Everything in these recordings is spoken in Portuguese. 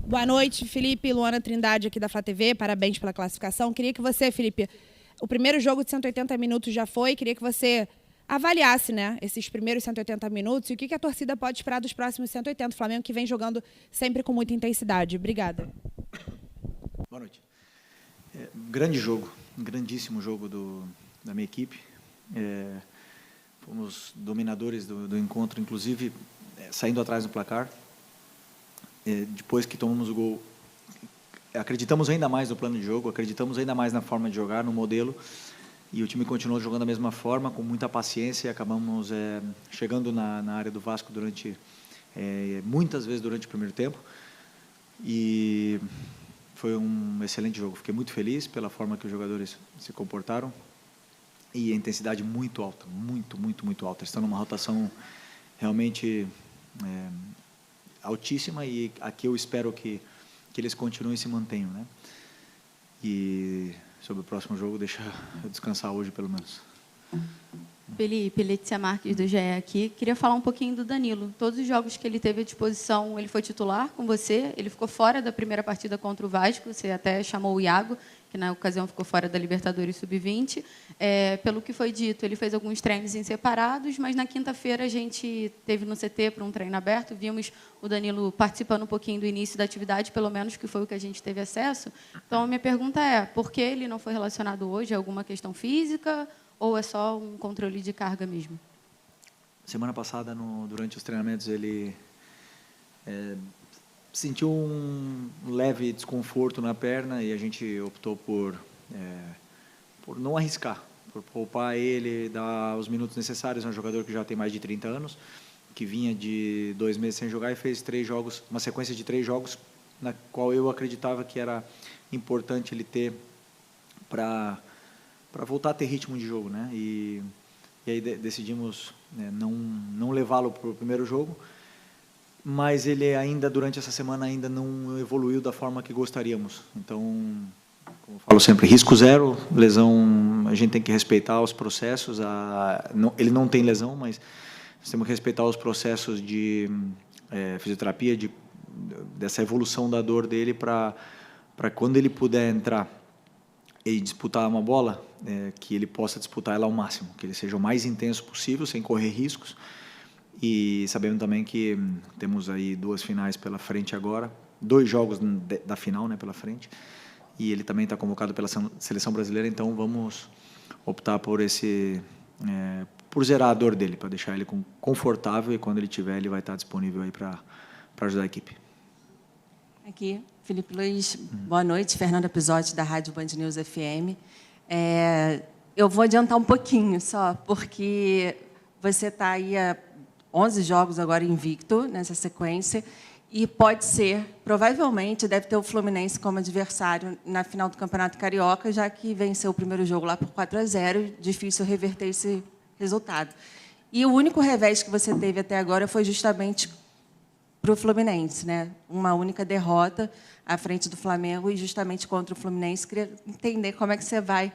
Boa noite, Felipe. Luana Trindade aqui da Flá TV. Parabéns pela classificação. Queria que você, Felipe, o primeiro jogo de 180 minutos já foi. Queria que você avaliasse, né, esses primeiros 180 minutos e o que a torcida pode esperar dos próximos 180. O Flamengo que vem jogando sempre com muita intensidade. Obrigada. Boa noite. Grande jogo, um grandíssimo jogo da minha equipe. Fomos dominadores do encontro, inclusive saindo atrás do placar. Depois que tomamos o gol, acreditamos ainda mais no plano de jogo, acreditamos ainda mais na forma de jogar, no modelo, e o time continuou jogando da mesma forma, com muita paciência, e acabamos chegando na área do Vasco muitas vezes durante o primeiro tempo, e foi um excelente jogo. Fiquei muito feliz pela forma que os jogadores se comportaram, e a intensidade muito alta, muito alta. Estão numa rotação realmente altíssima, e aqui eu espero que eles continuem e se mantenham, né? E sobre o próximo jogo, deixa eu descansar hoje, pelo menos. Felipe, Letícia Marques do GE aqui. Queria falar um pouquinho do Danilo. Todos os jogos que ele teve à disposição, ele foi titular com você. Ele ficou fora da primeira partida contra o Vasco. Você até chamou o Iago, que na ocasião ficou fora da Libertadores Sub-20. Pelo que foi dito, ele fez alguns treinos em separados, mas na quinta-feira a gente teve no CT para um treino aberto. Vimos o Danilo participando um pouquinho do início da atividade, pelo menos que foi o que a gente teve acesso. Então, a minha pergunta é, por que ele não foi relacionado hoje? É alguma questão física ou é só um controle de carga mesmo? Semana passada, durante os treinamentos, ele sentiu um leve desconforto na perna e a gente optou por não arriscar, por poupar ele, dar os minutos necessários. É um jogador que já tem mais de 30 anos, que vinha de 2 meses sem jogar e fez 3 jogos, uma sequência de 3 jogos, na qual eu acreditava que era importante ele ter para voltar a ter ritmo de jogo, né? E aí decidimos não levá-lo para o primeiro jogo, mas ele ainda, durante essa semana, ainda não evoluiu da forma que gostaríamos. Então, como eu falo sempre, risco zero, lesão, a gente tem que respeitar os processos. Ele não tem lesão, mas nós temos que respeitar os processos de fisioterapia, dessa evolução da dor dele, para quando ele puder entrar e disputar uma bola, que ele possa disputar ela ao máximo, que ele seja o mais intenso possível, sem correr riscos. E sabendo também que temos aí 2 finais pela frente agora, 2 jogos da final, né, pela frente, e ele também está convocado pela seleção brasileira, então vamos optar por por zerar a dor dele, para deixar ele confortável, e quando ele tiver, ele vai estar disponível aí para ajudar a equipe. Aqui, Felipe Luiz, boa noite, Fernanda Pisotti, da Rádio Band News FM. Eu vou adiantar um pouquinho só, porque você está aí há 11 jogos agora invicto nessa sequência, e pode ser, provavelmente, deve ter o Fluminense como adversário na final do Campeonato Carioca, já que venceu o primeiro jogo lá por 4-0, difícil reverter esse resultado. E o único revés que você teve até agora foi justamente para o Fluminense, né? Uma única derrota à frente do Flamengo e justamente contra o Fluminense. Queria entender como é que você vai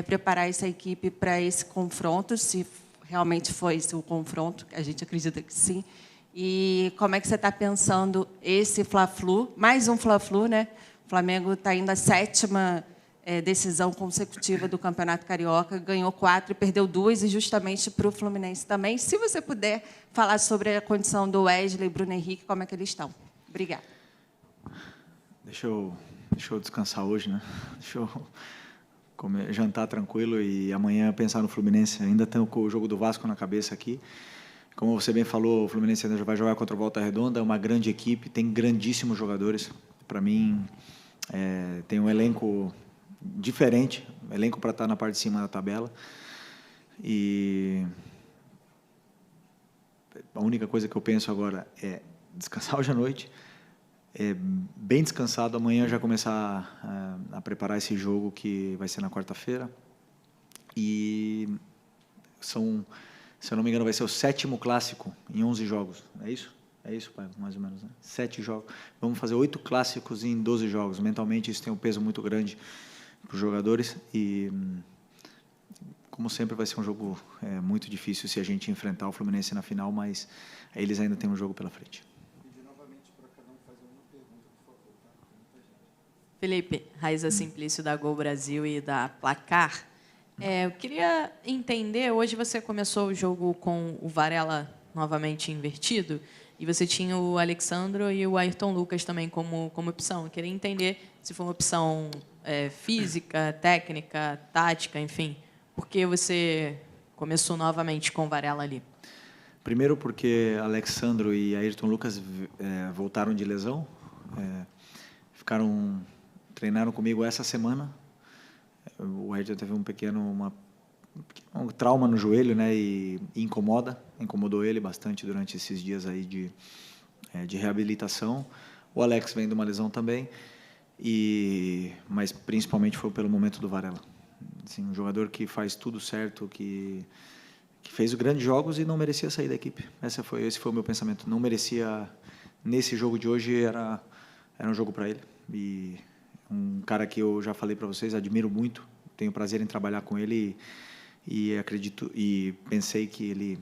preparar essa equipe para esse confronto, se realmente foi esse o confronto, a gente acredita que sim. E como é que você está pensando esse Fla-Flu, mais um Fla-Flu, né? O Flamengo está indo à 7ª decisão consecutiva do Campeonato Carioca, ganhou 4 e perdeu 2, e justamente para o Fluminense também. Se você puder falar sobre a condição do Wesley e Bruno Henrique, como é que eles estão? Obrigada. Deixa eu descansar hoje, né? Deixa eu jantar tranquilo e amanhã pensar no Fluminense. Ainda tenho o jogo do Vasco na cabeça aqui. Como você bem falou, o Fluminense ainda vai jogar contra o Volta Redonda, é uma grande equipe, tem grandíssimos jogadores. Para mim, tem um elenco diferente, elenco para estar na parte de cima da tabela. E a única coisa que eu penso agora é descansar hoje à noite, bem descansado, amanhã já começar a preparar esse jogo que vai ser na quarta-feira. E se eu não me engano, vai ser o 7º clássico em 11 jogos. É isso? É isso, pai? Mais ou menos, né? 7 jogos. Vamos fazer 8 clássicos em 12 jogos. Mentalmente, isso tem um peso muito grande para os jogadores. E, como sempre, vai ser um jogo muito difícil se a gente enfrentar o Fluminense na final, mas eles ainda têm um jogo pela frente. Pedir novamente para cada um fazer uma pergunta, por favor. Felipe, Raíza Simplício da Gol Brasil e da Placar. Eu queria entender, hoje você começou o jogo com o Varela novamente invertido, e você tinha o Alexandro e o Ayrton Lucas também como opção. Eu queria entender se foi uma opção física, técnica, tática, enfim. Por que você começou novamente com o Varela ali? Primeiro porque Alexandro e Ayrton Lucas voltaram de lesão, treinaram comigo essa semana. O Ayrton teve um trauma no joelho, né, e incomodou ele bastante durante esses dias aí de reabilitação. O Alex vem de uma lesão também, mas principalmente foi pelo momento do Varela. Assim, um jogador que faz tudo certo, que fez grandes jogos e não merecia sair da equipe. Esse foi o meu pensamento. Não merecia, nesse jogo de hoje, era um jogo para ele. E um cara que eu já falei para vocês, admiro muito, tenho prazer em trabalhar com ele e acredito e pensei que ele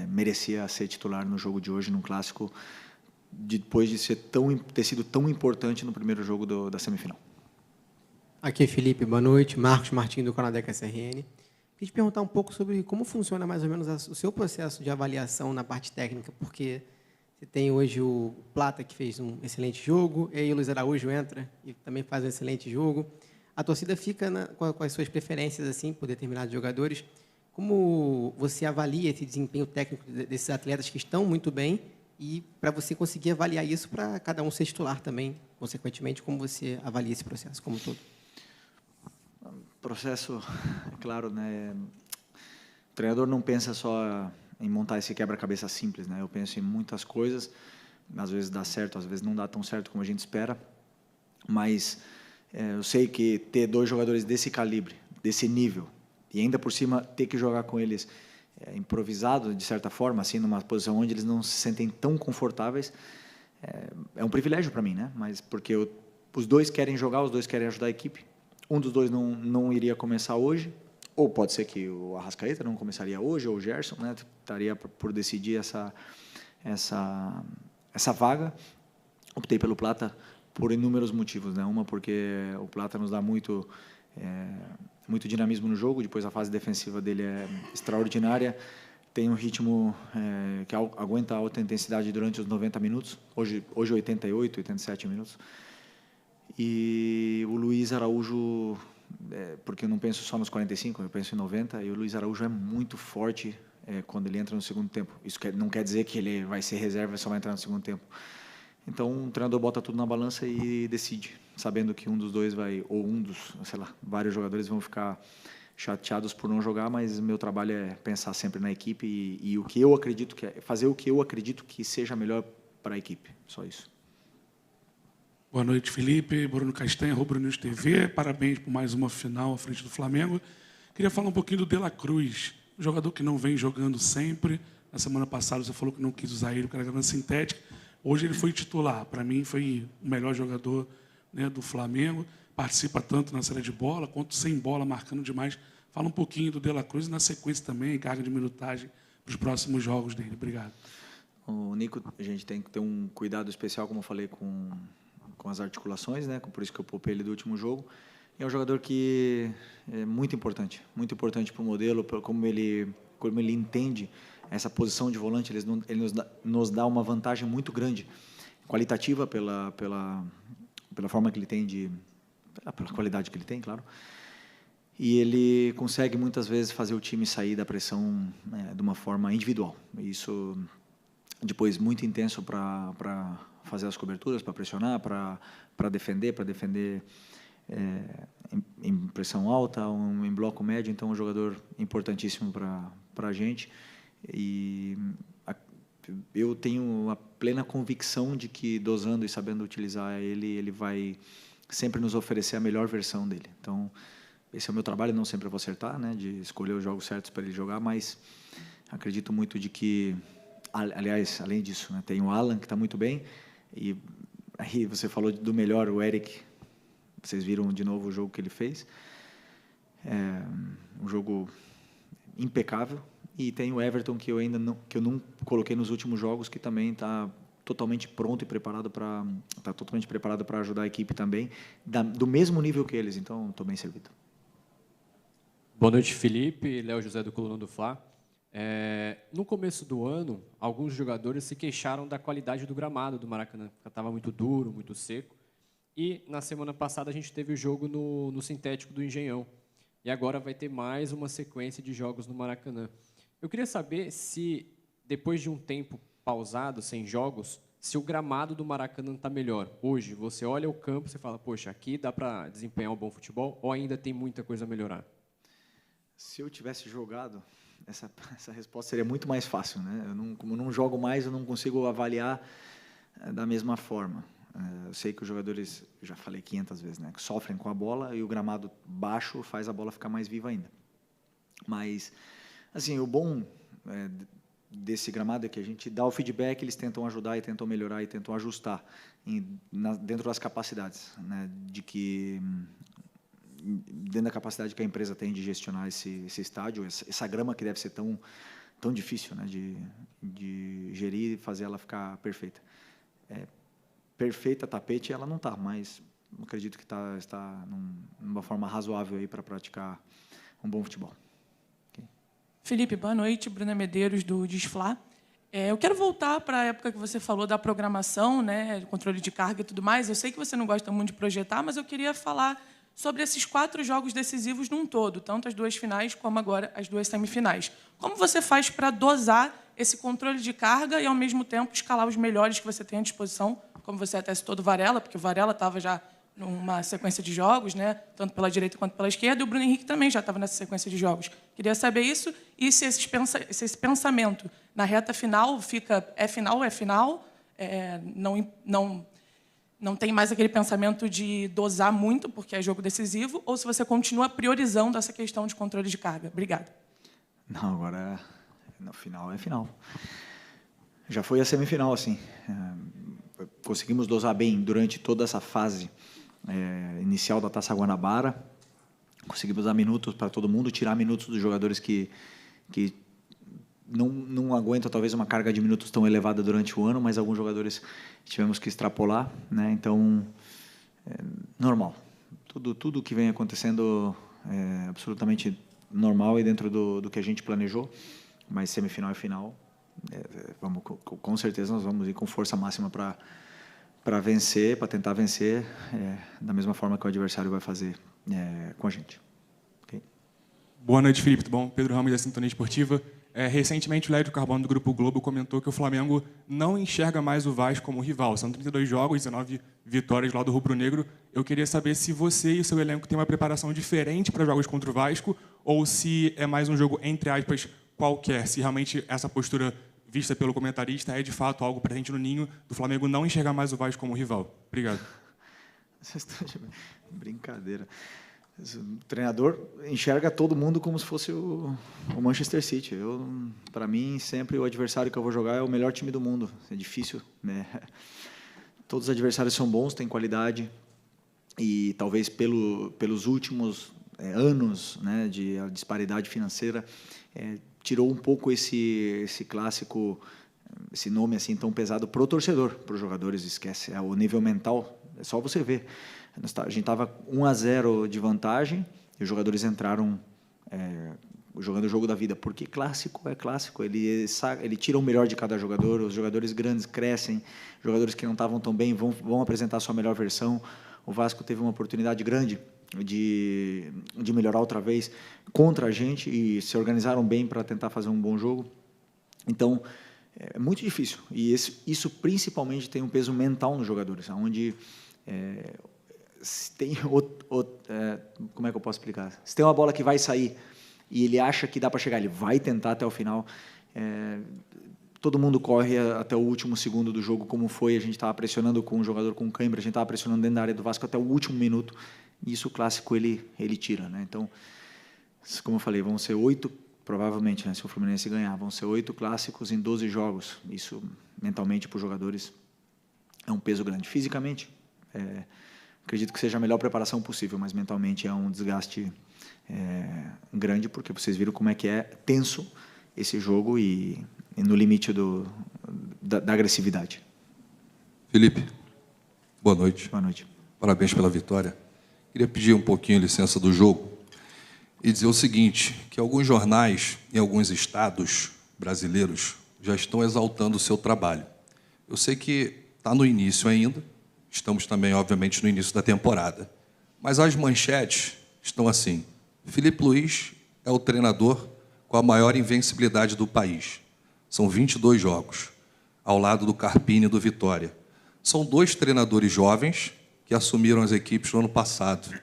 merecia ser titular no jogo de hoje, num clássico, depois de ter sido tão importante no primeiro jogo da semifinal. Aqui é Felipe, boa noite. Marcos Martins, do Canadec SRN. Queria te perguntar um pouco sobre como funciona mais ou menos o seu processo de avaliação na parte técnica, porque você tem hoje o Plata, que fez um excelente jogo, e aí o Luiz Araújo entra e também faz um excelente jogo. A torcida fica com as suas preferências assim por determinados jogadores. Como você avalia esse desempenho técnico desses atletas que estão muito bem e para você conseguir avaliar isso para cada um ser titular também, consequentemente, como você avalia esse processo como um todo? Processo, é claro, né? O treinador não pensa só em montar esse quebra-cabeça simples, né? Eu penso em muitas coisas, às vezes dá certo, às vezes não dá tão certo como a gente espera, mas eu sei que ter dois jogadores desse calibre, desse nível, e ainda por cima ter que jogar com eles improvisado, de certa forma, assim, numa posição onde eles não se sentem tão confortáveis, é um privilégio para mim, né? Mas porque os dois querem jogar, os dois querem ajudar a equipe. Um dos dois não iria começar hoje, ou pode ser que o Arrascaeta não começaria hoje, ou o Gerson, né? Estaria por decidir essa vaga. Optei pelo Plata por inúmeros motivos, né? Uma porque o Plata nos dá muito dinamismo no jogo, depois a fase defensiva dele é extraordinária, tem um ritmo que aguenta alta intensidade durante os 90 minutos, hoje 88, 87 minutos. E o Luiz Araújo, porque eu não penso só nos 45, eu penso em 90, e o Luiz Araújo é muito forte quando ele entra no segundo tempo. Isso não quer dizer que ele vai ser reserva e só vai entrar no segundo tempo. Então, o treinador bota tudo na balança e decide, sabendo que um dos dois vários jogadores vão ficar chateados por não jogar, mas meu trabalho é pensar sempre na equipe e o que eu acredito fazer o que eu acredito que seja melhor para a equipe, só isso. Boa noite, Felipe. Bruno Castanha, Rubro News TV. Parabéns por mais uma final à frente do Flamengo. Queria falar um pouquinho do De La Cruz, um jogador que não vem jogando sempre. Na semana passada você falou que não quis usar ele porque era grama sintética. Hoje ele foi titular. Para mim foi o melhor jogador, né, do Flamengo. Participa tanto na saída de bola quanto sem bola, marcando demais. Fala um pouquinho do De La Cruz e na sequência também, carga de minutagem para os próximos jogos dele. Obrigado. O Nico, a gente tem que ter um cuidado especial, como eu falei, com as articulações, né? Por isso que eu poupei ele do último jogo. E é um jogador que é muito importante para o modelo, como ele entende essa posição de volante. Ele nos dá uma vantagem muito grande, qualitativa pela forma que ele tem pela qualidade que ele tem, claro. E ele consegue muitas vezes fazer o time sair da pressão de uma forma individual. Isso depois muito intenso para fazer as coberturas, para pressionar, para defender em pressão alta, em bloco médio. Então, é um jogador importantíssimo para a gente. E eu tenho a plena convicção de que, dosando e sabendo utilizar ele vai sempre nos oferecer a melhor versão dele. Então, esse é o meu trabalho, não sempre eu vou acertar, né, de escolher os jogos certos para ele jogar, mas acredito muito de que, aliás, além disso, né, tem o Alan, que está muito bem, e aí você falou do melhor, o Eric. Vocês viram de novo o jogo que ele fez. Um jogo impecável. E tem o Everton, que eu não coloquei nos últimos jogos, que também está totalmente pronto e preparado para ajudar a equipe também, do mesmo nível que eles. Então, estou bem servido. Boa noite, Felipe. Léo José, do Coluna do Fla. No começo do ano, alguns jogadores se queixaram da qualidade do gramado do Maracanã, porque estava muito duro, muito seco. E, na semana passada, a gente teve o jogo no sintético do Engenhão. E agora vai ter mais uma sequência de jogos no Maracanã. Eu queria saber se, depois de um tempo pausado, sem jogos, se o gramado do Maracanã está melhor. Hoje, você olha o campo e fala, poxa, aqui dá para desempenhar um bom futebol, ou ainda tem muita coisa a melhorar? Se eu tivesse jogado, essa resposta seria muito mais fácil, né? Como eu não jogo mais, eu não consigo avaliar da mesma forma. Eu sei que os jogadores, eu já falei 500 vezes, né, que sofrem com a bola, e o gramado baixo faz a bola ficar mais viva ainda. Mas, assim, o bom desse gramado é que a gente dá o feedback, eles tentam ajudar e tentam melhorar e tentam ajustar dentro das capacidades, né, dentro da capacidade que a empresa tem de gestionar esse estádio, essa grama que deve ser tão difícil, né, de gerir e fazer ela ficar perfeita. Perfeita tapete ela não está, mas acredito que está numa forma razoável aí para praticar um bom futebol. Okay. Felipe, boa noite. Bruna Medeiros, do Desfla. Eu quero voltar para a época que você falou da programação, né, controle de carga e tudo mais. Eu sei que você não gosta muito de projetar, mas eu queria falar sobre esses 4 jogos decisivos num todo, tanto as 2 finais como agora as 2 semifinais. Como você faz para dosar esse controle de carga e, ao mesmo tempo, escalar os melhores que você tem à disposição, como você até citou do Varela, porque o Varela estava já numa sequência de jogos, né, tanto pela direita quanto pela esquerda, e o Bruno Henrique também já estava nessa sequência de jogos. Queria saber isso, e se esse pensamento na reta final fica final, não tem mais aquele pensamento de dosar muito, porque é jogo decisivo, ou se você continua priorizando essa questão de controle de carga. Obrigada. Não, agora, no final é final. Já foi a semifinal, assim. Conseguimos dosar bem durante toda essa fase inicial da Taça Guanabara. Conseguimos dar minutos para todo mundo, tirar minutos dos jogadores que não aguentam talvez uma carga de minutos tão elevada durante o ano, mas alguns jogadores tivemos que extrapolar, né? Então, normal. Tudo que vem acontecendo é absolutamente normal e dentro do que a gente planejou, mas semifinal e final, com certeza nós vamos ir com força máxima para vencer, para tentar vencer, da mesma forma que o adversário vai fazer com a gente. Okay? Boa noite, Felipe. Tudo bom? Pedro Ramos, da Sintonia Esportiva. Recentemente, o Lédio Carbono, do Grupo Globo, comentou que o Flamengo não enxerga mais o Vasco como rival. São 32 jogos, 19 vitórias lá do rubro-negro. Eu queria saber se você e o seu elenco têm uma preparação diferente para jogos contra o Vasco, ou se é mais um jogo, entre aspas, qualquer. Se realmente essa postura vista pelo comentarista é, de fato, algo presente no ninho do Flamengo não enxergar mais o Vasco como rival. Obrigado. Vocês estão de brincadeira. O treinador enxerga todo mundo como se fosse o Manchester City. Para mim, sempre o adversário que eu vou jogar é o melhor time do mundo. É difícil, né? Todos os adversários são bons, têm qualidade, e talvez pelos últimos anos, né, de disparidade financeira, tirou um pouco esse clássico, esse nome assim tão pesado para o torcedor, para os jogadores. Esquece, o nível mental, é só você ver. A gente estava 1-0 de vantagem e os jogadores entraram jogando o jogo da vida, porque clássico é clássico, ele tira o melhor de cada jogador. Os jogadores grandes crescem, jogadores que não estavam tão bem vão apresentar a sua melhor versão. O Vasco teve uma oportunidade grande de melhorar outra vez contra a gente e se organizaram bem para tentar fazer um bom jogo. Então, é muito difícil, e isso principalmente tem um peso mental nos jogadores, onde tem como é que eu posso explicar? Se tem uma bola que vai sair e ele acha que dá para chegar, ele vai tentar até o final. Todo mundo corre até o último segundo do jogo, como foi. A gente estava pressionando com um jogador com cãibra, a gente estava pressionando dentro da área do Vasco até o último minuto, e isso o clássico ele tira, né? Então, como eu falei, vão ser 8, provavelmente, né, se o Fluminense ganhar, vão ser 8 clássicos em 12 jogos. Isso, mentalmente, para os jogadores, é um peso grande. Fisicamente, acredito que seja a melhor preparação possível, mas mentalmente é um desgaste grande, porque vocês viram como é que é tenso esse jogo e no limite da agressividade. Felipe, boa noite. Boa noite. Parabéns pela vitória. Queria pedir um pouquinho licença do jogo e dizer o seguinte, que alguns jornais em alguns estados brasileiros já estão exaltando o seu trabalho. Eu sei que está no início ainda, estamos também, obviamente, no início da temporada, mas as manchetes estão assim: Filipe Luís é o treinador com a maior invencibilidade do país. São 22 jogos, ao lado do Carpini e do Vitória. São 2 treinadores jovens que assumiram as equipes no ano passado.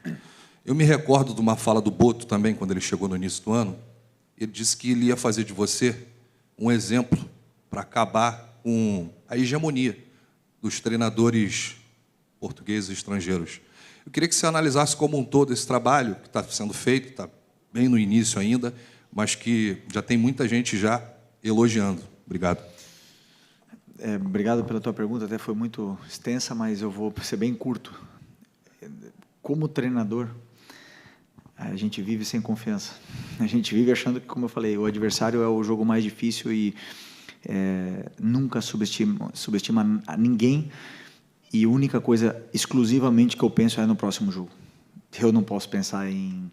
Eu me recordo de uma fala do Boto também, quando ele chegou no início do ano. Ele disse que ele ia fazer de você um exemplo para acabar com a hegemonia dos treinadores portugueses e estrangeiros. Eu queria que você analisasse como um todo esse trabalho que está sendo feito, está bem no início ainda, mas que já tem muita gente já elogiando. Obrigado. Obrigado pela tua pergunta, até foi muito extensa, mas eu vou ser bem curto. Como treinador, a gente vive sem confiança. A gente vive achando que, como eu falei, o adversário é o jogo mais difícil e nunca subestima a ninguém. E a única coisa exclusivamente que eu penso é no próximo jogo. Eu não posso pensar em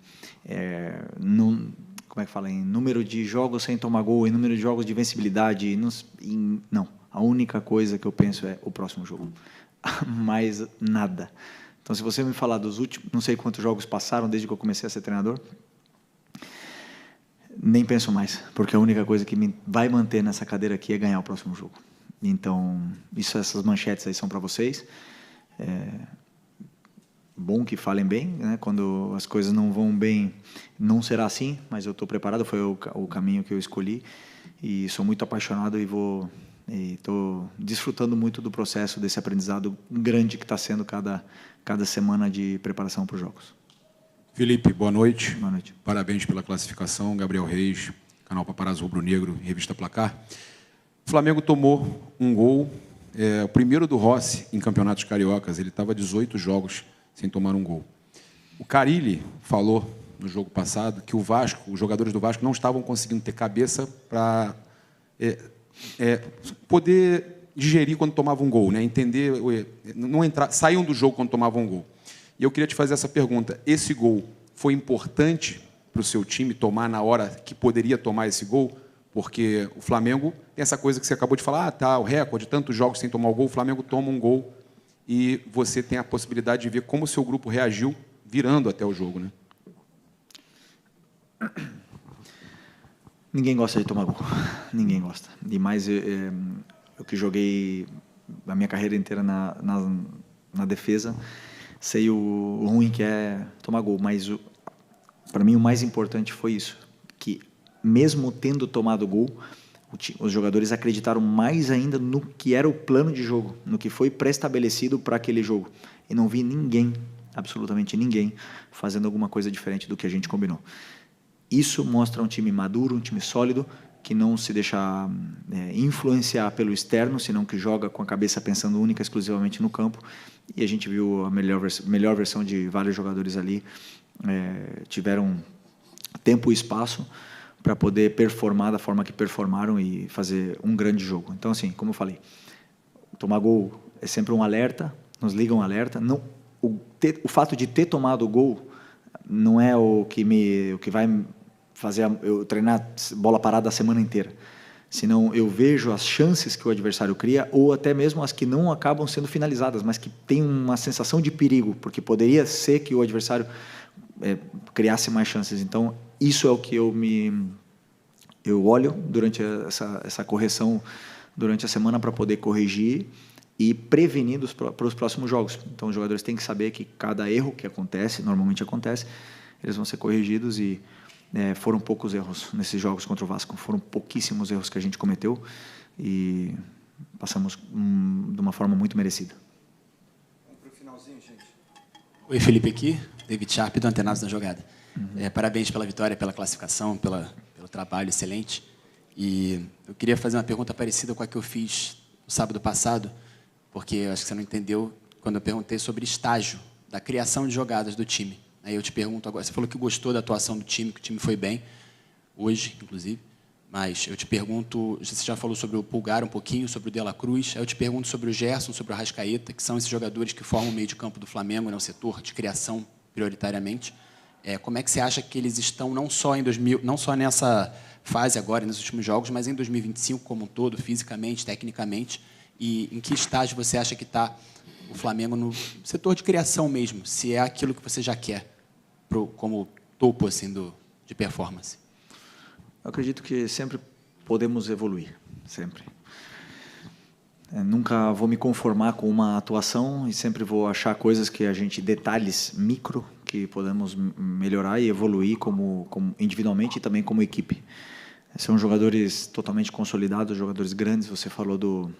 como é que fala, em número de jogos sem tomar gol, em número de jogos de vencibilidade, não. A única coisa que eu penso é o próximo jogo. Mais nada. Então, se você me falar dos últimos, não sei quantos jogos passaram desde que eu comecei a ser treinador, nem penso mais, porque a única coisa que me vai manter nessa cadeira aqui é ganhar o próximo jogo. Então, essas manchetes aí são para vocês. Bom que falem bem, né? Quando as coisas não vão bem, não será assim, mas eu estou preparado, foi o caminho que eu escolhi e sou muito apaixonado e estou desfrutando muito do processo, desse aprendizado grande que está sendo cada semana de preparação para os jogos. Felipe, boa noite. Boa noite. Parabéns pela classificação. Gabriel Reis, canal Paparazzo Rubro Negro, revista Placar. O Flamengo tomou um gol, o primeiro do Rossi em campeonatos cariocas. Ele estava 18 jogos sem tomar um gol. O Carille falou no jogo passado que os jogadores do Vasco não estavam conseguindo ter cabeça para poder digerir quando tomavam um gol, né? Entender, não entrar, saíam do jogo quando tomavam um gol. E eu queria te fazer essa pergunta: esse gol foi importante para o seu time tomar na hora que poderia tomar esse gol? Porque o Flamengo tem essa coisa que você acabou de falar, o recorde, tantos jogos sem tomar o gol, o Flamengo toma um gol e você tem a possibilidade de ver como o seu grupo reagiu virando até o jogo, né? Ninguém gosta de tomar gol. Ninguém gosta. E mais eu que joguei a minha carreira inteira na defesa, sei o ruim que é tomar gol. Mas para mim o mais importante foi isso, que mesmo tendo tomado gol, os jogadores acreditaram mais ainda no que era o plano de jogo, no que foi pré-estabelecido para aquele jogo. E não vi ninguém, absolutamente ninguém, fazendo alguma coisa diferente do que a gente combinou. Isso mostra um time maduro, um time sólido, que não se deixa influenciar pelo externo, senão que joga com a cabeça pensando única e exclusivamente no campo. E a gente viu a melhor versão de vários jogadores ali, tiveram tempo e espaço para poder performar da forma que performaram e fazer um grande jogo. Então, assim, como eu falei, tomar gol é sempre um alerta, nos liga um alerta. Não, o fato de ter tomado o gol não é o que vai fazer eu treinar bola parada a semana inteira. Senão eu vejo as chances que o adversário cria, ou até mesmo as que não acabam sendo finalizadas, mas que tem uma sensação de perigo, porque poderia ser que o adversário criasse mais chances. Então, isso é o que eu olho durante essa correção durante a semana para poder corrigir e prevenir para os próximos jogos. Então, os jogadores têm que saber que cada erro que acontece, normalmente acontece, eles vão ser corrigidos e foram poucos erros nesses jogos contra o Vasco. Foram pouquíssimos erros que a gente cometeu e passamos de uma forma muito merecida. Vamos para o finalzinho, gente. Oi, Felipe aqui, David Sharp do Antenados na Jogada. Parabéns pela vitória, pela classificação, pelo trabalho excelente. E eu queria fazer uma pergunta parecida com a que eu fiz no sábado passado, porque eu acho que você não entendeu quando eu perguntei sobre estágio da criação de jogadas do time. Aí eu te pergunto agora, você falou que gostou da atuação do time, que o time foi bem, hoje, inclusive, Mas eu te pergunto, você já falou sobre o Pulgar um pouquinho, sobre o De La Cruz, eu te pergunto sobre o Gerson, sobre o Arrascaeta, que são esses jogadores que formam o meio de campo do Flamengo, né, o setor de criação, prioritariamente. Como é que você acha que eles estão, não só nessa fase agora, nos últimos jogos, mas em 2025 como um todo, fisicamente, tecnicamente, e em que estágio você acha que está o Flamengo no setor de criação mesmo, se é aquilo que você já quer como topo assim, de performance? Eu acredito que sempre podemos evoluir, sempre. Nunca vou me conformar com uma atuação e sempre vou achar coisas que detalhes micro, que podemos melhorar e evoluir como individualmente e também como equipe. São jogadores totalmente consolidados, jogadores grandes. Você falou do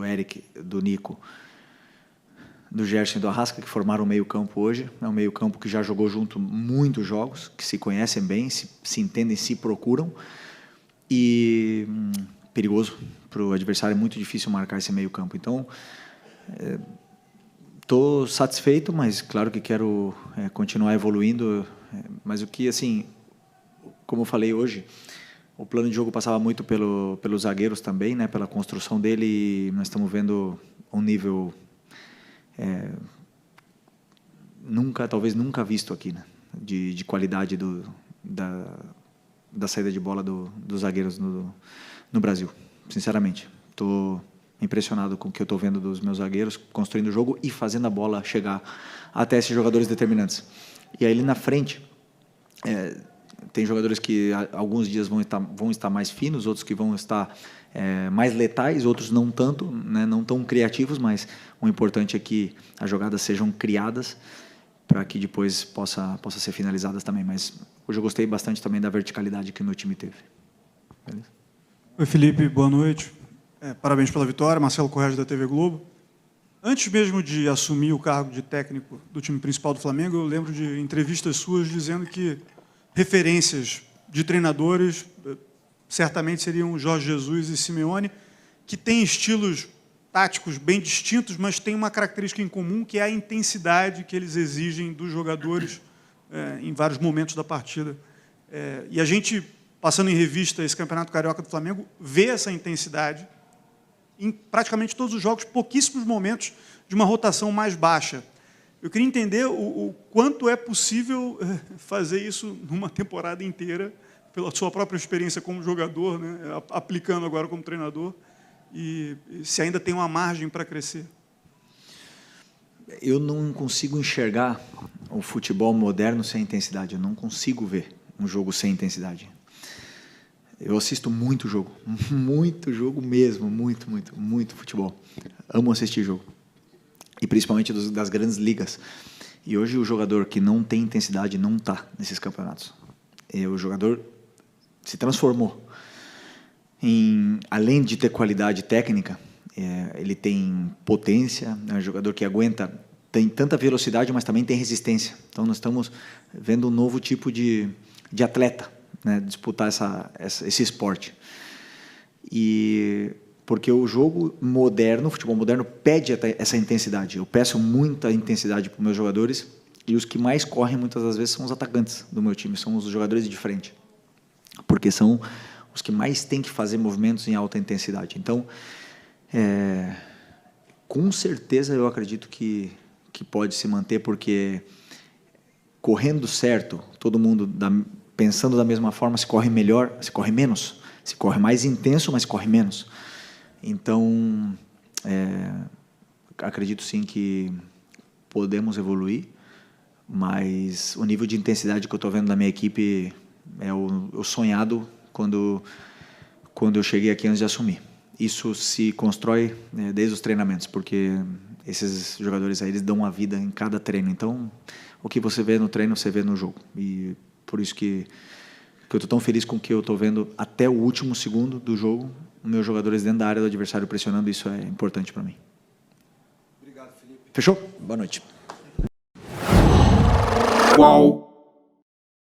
Eric, do Nico, do Gerson e do Arrasca, que formaram o meio-campo hoje. É um meio-campo que já jogou junto muitos jogos, que se conhecem bem, se entendem, se procuram. E perigoso para o adversário, é muito difícil marcar esse meio-campo. Então, estou satisfeito, mas claro que quero continuar evoluindo. Mas o que, assim, como eu falei hoje, o plano de jogo passava muito pelos zagueiros também, né, pela construção dele, e nós estamos vendo um nível talvez nunca visto aqui, né, de qualidade da saída de bola dos zagueiros no Brasil. Sinceramente, estou impressionado com o que eu estou vendo dos meus zagueiros construindo o jogo e fazendo a bola chegar até esses jogadores determinantes. E aí ali na frente tem jogadores que alguns dias vão estar mais finos, outros que vão estar mais letais, outros não tanto, né, não tão criativos, mas o importante é que as jogadas sejam criadas para que depois possa ser finalizadas também. Mas hoje eu gostei bastante também da verticalidade que o meu time teve. Beleza? Oi, Felipe, boa noite. Parabéns pela vitória, Marcelo Corrêa da TV Globo. Antes mesmo de assumir o cargo de técnico do time principal do Flamengo, eu lembro de entrevistas suas dizendo que referências de treinadores certamente seriam Jorge Jesus e Simeone, que têm estilos táticos bem distintos, mas têm uma característica em comum, que é a intensidade que eles exigem dos jogadores em vários momentos da partida. E a gente, passando em revista esse Campeonato Carioca do Flamengo, vê essa intensidade em praticamente todos os jogos, pouquíssimos momentos de uma rotação mais baixa. Eu queria entender o quanto é possível fazer isso numa temporada inteira, pela sua própria experiência como jogador, né, aplicando agora como treinador, e se ainda tem uma margem para crescer. Eu não consigo enxergar o futebol moderno sem intensidade. Eu não consigo ver um jogo sem intensidade. Eu assisto muito jogo mesmo, muito futebol. Amo assistir jogo. E principalmente das grandes ligas. E hoje o jogador que não tem intensidade não está nesses campeonatos. O jogador se transformou. Além de ter qualidade técnica, ele tem potência, é um jogador que tem tanta velocidade, mas também tem resistência. Então nós estamos vendo um novo tipo de atleta, né, disputar esse esporte. Porque o jogo moderno, o futebol moderno, pede essa intensidade. Eu peço muita intensidade para os meus jogadores, e os que mais correm muitas das vezes são os atacantes do meu time, são os jogadores de frente, porque são os que mais têm que fazer movimentos em alta intensidade. Então, com certeza eu acredito que pode se manter, porque correndo certo, todo mundo pensando da mesma forma, se corre melhor, se corre menos, se corre mais intenso, mas corre menos. Então, acredito sim que podemos evoluir, mas o nível de intensidade que eu estou vendo da minha equipe é o sonhado quando eu cheguei aqui antes de assumir. Isso se constrói desde os treinamentos, porque esses jogadores aí, eles dão a vida em cada treino. Então, o que você vê no treino, você vê no jogo. E por isso que eu estou tão feliz com o que eu estou vendo até o último segundo do jogo, os meus jogadores dentro da área do adversário pressionando. Isso é importante para mim. Obrigado, Felipe. Fechou? Boa noite. Qual